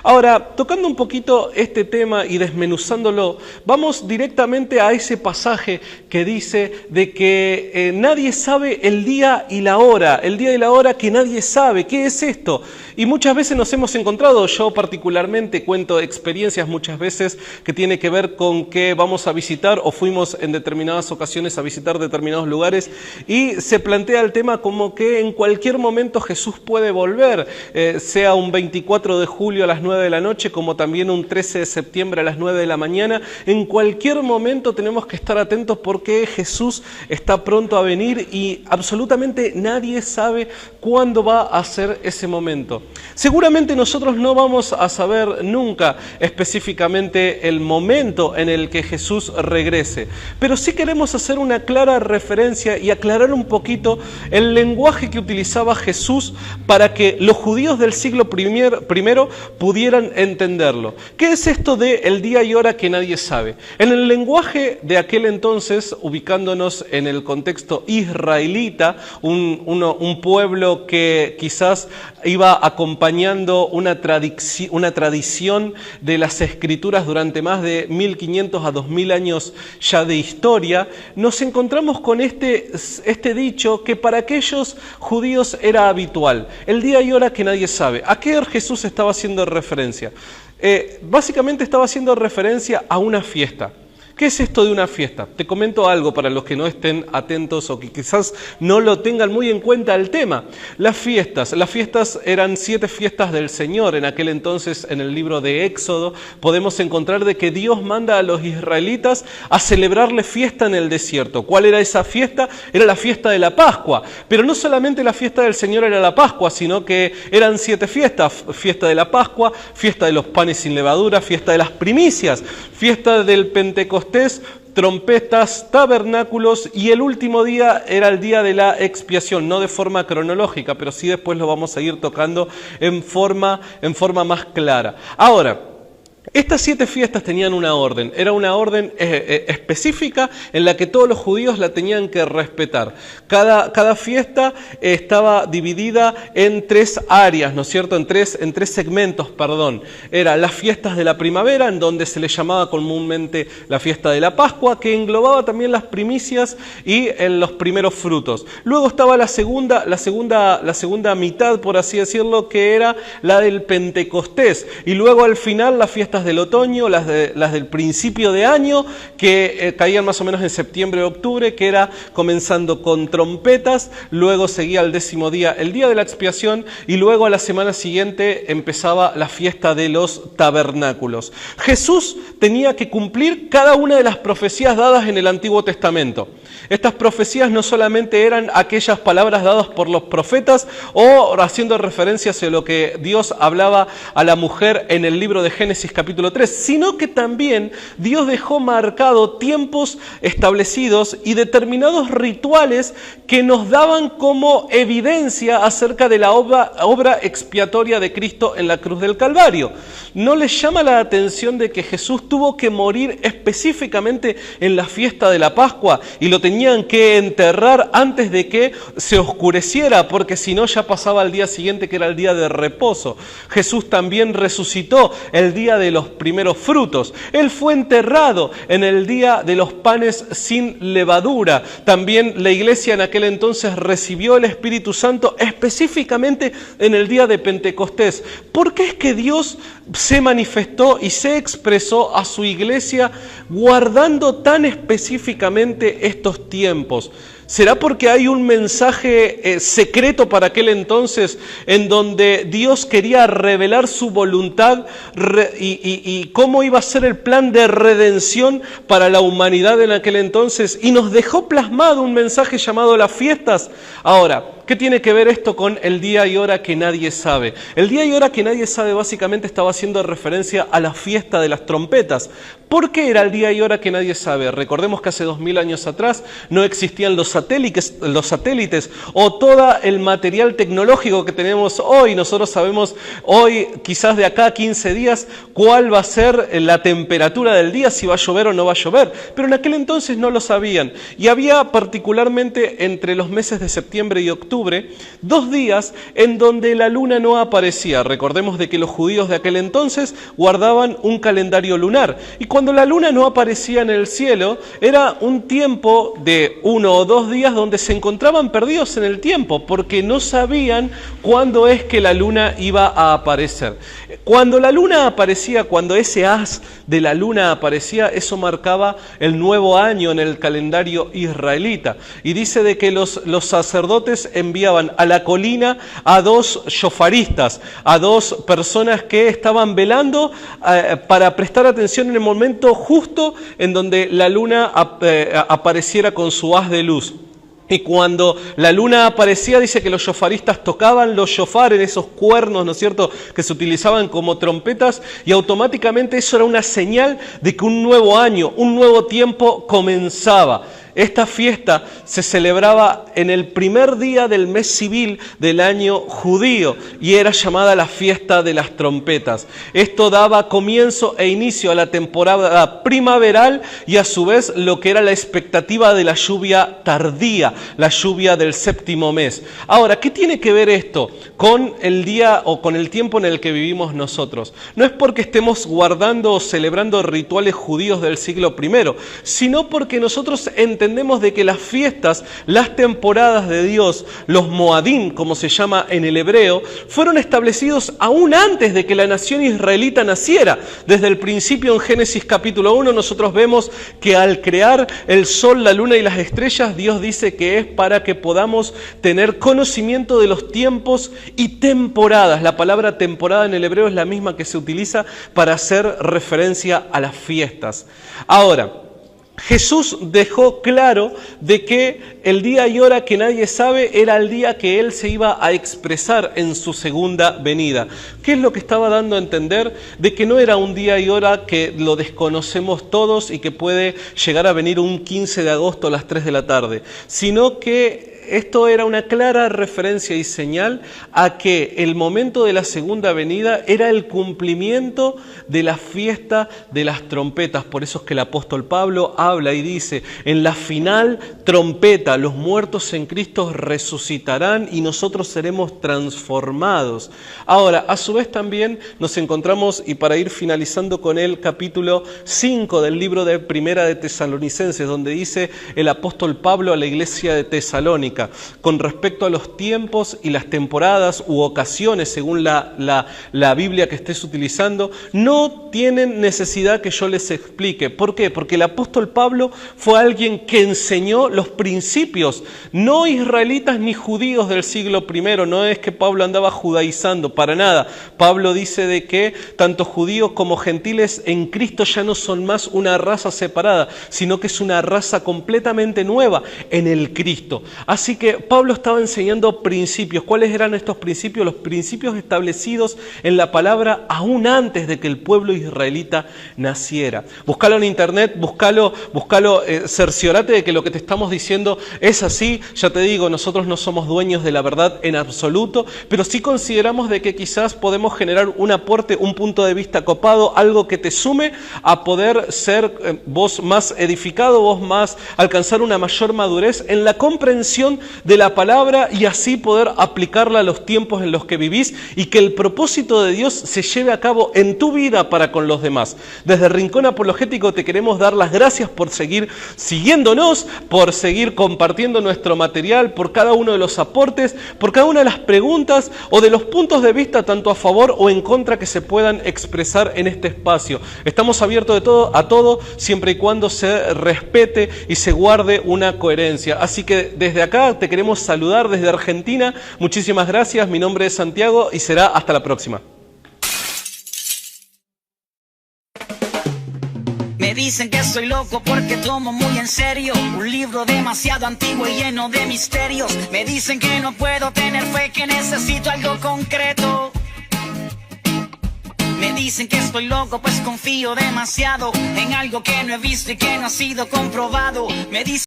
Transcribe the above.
Ahora, tocando un poquito este tema y desmenuzándolo, vamos directamente a ese pasaje que dice de que nadie sabe el día y la hora que nadie sabe. ¿Qué es esto? Y muchas veces nos hemos encontrado, yo particularmente cuento experiencias muchas veces que tiene que ver con que vamos a visitar o fuimos en determinadas ocasiones a visitar determinados lugares y se plantea el tema como que en cualquier momento Jesús puede volver, sea un 24 de julio a las 9 de la noche como también un 13 de septiembre a las 9 de la mañana. En cualquier momento tenemos que estar atentos porque Jesús está pronto a venir y absolutamente nadie sabe cuándo va a ser ese momento. Seguramente nosotros no vamos a saber nunca específicamente el momento en el que Jesús regrese, pero sí queremos hacer una clara referencia y aclarar un poquito el lenguaje que utilizaba Jesús para que los judíos del siglo primero pudieran entenderlo. ¿Qué es esto de el día y hora que nadie sabe? En el lenguaje de aquel entonces, ubicándonos en el contexto israelita, un pueblo que quizás iba acompañando una tradición de las escrituras durante más de 1500 a 2000 años ya de historia, nos encontramos con este dicho que para aquellos judíos era habitual, el día y hora que nadie sabe. ¿A qué Jesús estaba haciendo referencia? Básicamente estaba haciendo referencia a una fiesta. ¿Qué es esto de una fiesta? Te comento algo para los que no estén atentos o que quizás no lo tengan muy en cuenta el tema. Las fiestas eran 7 fiestas del Señor. En aquel entonces, en el libro de Éxodo, podemos encontrar de que Dios manda a los israelitas a celebrarle fiesta en el desierto. ¿Cuál era esa fiesta? Era la fiesta de la Pascua. Pero no solamente la fiesta del Señor era la Pascua, sino que eran 7 fiestas. Fiesta de la Pascua, fiesta de los panes sin levadura, fiesta de las primicias, fiesta del Pentecostés, trompetas, tabernáculos y el último día era el día de la expiación, no de forma cronológica, pero sí después lo vamos a ir tocando en forma más clara. Ahora, estas 7 fiestas tenían una orden, era una orden específica en la que todos los judíos la tenían que respetar. Cada fiesta estaba dividida en 3 áreas, ¿no es cierto? En tres segmentos, perdón. Eran las fiestas de la primavera, en donde se le llamaba comúnmente la fiesta de la Pascua, que englobaba también las primicias y los primeros frutos. Luego estaba la segunda mitad, por así decirlo, que era la del Pentecostés. Y luego al final las fiestas del otoño, las del principio de año, que caían más o menos en septiembre o octubre, que era comenzando con trompetas, luego seguía el 10º día, el día de la expiación, y luego a la semana siguiente empezaba la fiesta de los tabernáculos. Jesús tenía que cumplir cada una de las profecías dadas en el Antiguo Testamento. Estas profecías no solamente eran aquellas palabras dadas por los profetas o haciendo referencias a lo que Dios hablaba a la mujer en el libro de Génesis capítulo 3, sino que también Dios dejó marcado tiempos establecidos y determinados rituales que nos daban como evidencia acerca de la obra expiatoria de Cristo en la cruz del Calvario. ¿No les llama la atención de que Jesús tuvo que morir específicamente en la fiesta de la Pascua y lo tenían que enterrar antes de que se oscureciera, porque si no ya pasaba al día siguiente, que era el día de reposo? Jesús también resucitó el día de los primeros frutos. Él fue enterrado en el día de los panes sin levadura. También la iglesia en aquel entonces recibió el Espíritu Santo específicamente en el día de Pentecostés. ¿Por qué es que Dios se manifestó y se expresó a su iglesia guardando tan específicamente estos tiempos? ¿Será porque hay un mensaje secreto para aquel entonces en donde Dios quería revelar su voluntad y cómo iba a ser el plan de redención para la humanidad en aquel entonces? Y nos dejó plasmado un mensaje llamado las fiestas. Ahora, ¿qué tiene que ver esto con el día y hora que nadie sabe? El día y hora que nadie sabe básicamente estaba haciendo referencia a la fiesta de las trompetas. ¿Por qué era el día y hora que nadie sabe? Recordemos que hace 2000 años atrás no existían los satélites o todo el material tecnológico que tenemos hoy. Nosotros sabemos hoy, quizás de acá a 15 días, cuál va a ser la temperatura del día, si va a llover o no va a llover. Pero en aquel entonces no lo sabían. Y había particularmente entre los meses de septiembre y octubre octubre, 2 días en donde la luna no aparecía. Recordemos de que los judíos de aquel entonces guardaban un calendario lunar. Y cuando la luna no aparecía en el cielo, era un tiempo de 1 o 2 días donde se encontraban perdidos en el tiempo, porque no sabían cuándo es que la luna iba a aparecer. Cuando la luna aparecía, cuando ese haz de la luna aparecía, eso marcaba el nuevo año en el calendario israelita. Y dice de que los sacerdotes enviaban a la colina a 2 shofaristas, a 2 personas que estaban velando para prestar atención en el momento justo en donde la luna apareciera con su haz de luz. Y cuando la luna aparecía, dice que los shofaristas tocaban los shofares, esos cuernos, ¿no es cierto?, que se utilizaban como trompetas, y automáticamente eso era una señal de que un nuevo año, un nuevo tiempo comenzaba. Esta fiesta se celebraba en el primer día del mes civil del año judío y era llamada la fiesta de las trompetas. Esto daba comienzo e inicio a la temporada primaveral y a su vez lo que era la expectativa de la lluvia tardía, la lluvia del 7º mes. Ahora, ¿qué tiene que ver esto con el día o con el tiempo en el que vivimos nosotros? No es porque estemos guardando o celebrando rituales judíos del siglo I, sino porque nosotros entendemos de que las fiestas, las temporadas de Dios, los Moadim, como se llama en el hebreo, fueron establecidos aún antes de que la nación israelita naciera. Desde el principio en Génesis capítulo 1 nosotros vemos que al crear el sol, la luna y las estrellas, Dios dice que es para que podamos tener conocimiento de los tiempos y temporadas. La palabra temporada en el hebreo es la misma que se utiliza para hacer referencia a las fiestas. Ahora, Jesús dejó claro de que el día y hora que nadie sabe era el día que Él se iba a expresar en su segunda venida. ¿Qué es lo que estaba dando a entender? De que no era un día y hora que lo desconocemos todos y que puede llegar a venir un 15 de agosto a las 3 de la tarde, sino que esto era una clara referencia y señal a que el momento de la segunda venida era el cumplimiento de la fiesta de las trompetas. Por eso es que el apóstol Pablo habla y dice, en la final trompeta, los muertos en Cristo resucitarán y nosotros seremos transformados. Ahora, a su vez también nos encontramos, y para ir finalizando con el capítulo 5 del libro de Primera de Tesalonicenses, donde dice el apóstol Pablo a la iglesia de Tesalónica, con respecto a los tiempos y las temporadas u ocasiones, según la Biblia que estés utilizando, no tienen necesidad que yo les explique. ¿Por qué? Porque el apóstol Pablo fue alguien que enseñó los principios, no israelitas ni judíos del siglo I. No es que Pablo andaba judaizando, para nada. Pablo dice de que tanto judíos como gentiles en Cristo ya no son más una raza separada, sino que es una raza completamente nueva en el Cristo. Así que Pablo estaba enseñando principios. ¿Cuáles eran estos principios? Los principios establecidos en la palabra aún antes de que el pueblo israelita naciera. Búscalo en internet, búscalo, cerciorate de que lo que te estamos diciendo es así. Ya te digo, nosotros no somos dueños de la verdad en absoluto, pero sí consideramos de que quizás podemos generar un aporte, un punto de vista copado, algo que te sume a poder ser vos más edificado, vos más alcanzar una mayor madurez en la comprensión de la palabra y así poder aplicarla a los tiempos en los que vivís y que el propósito de Dios se lleve a cabo en tu vida para con los demás. Desde Rincón Apologético te queremos dar las gracias por seguir siguiéndonos, por seguir compartiendo nuestro material, por cada uno de los aportes, por cada una de las preguntas o de los puntos de vista tanto a favor o en contra que se puedan expresar en este espacio. Estamos abiertos a todo siempre y cuando se respete y se guarde una coherencia. Así que desde acá te queremos saludar desde Argentina. Muchísimas gracias. Mi nombre es Santiago y será hasta la próxima. Me dicen que soy loco porque tomo muy en serio un libro demasiado antiguo y lleno de misterios. Me dicen que no puedo tener fe, que necesito algo concreto. Me dicen que estoy loco pues confío demasiado en algo que no he visto y que no ha sido comprobado. Me dicen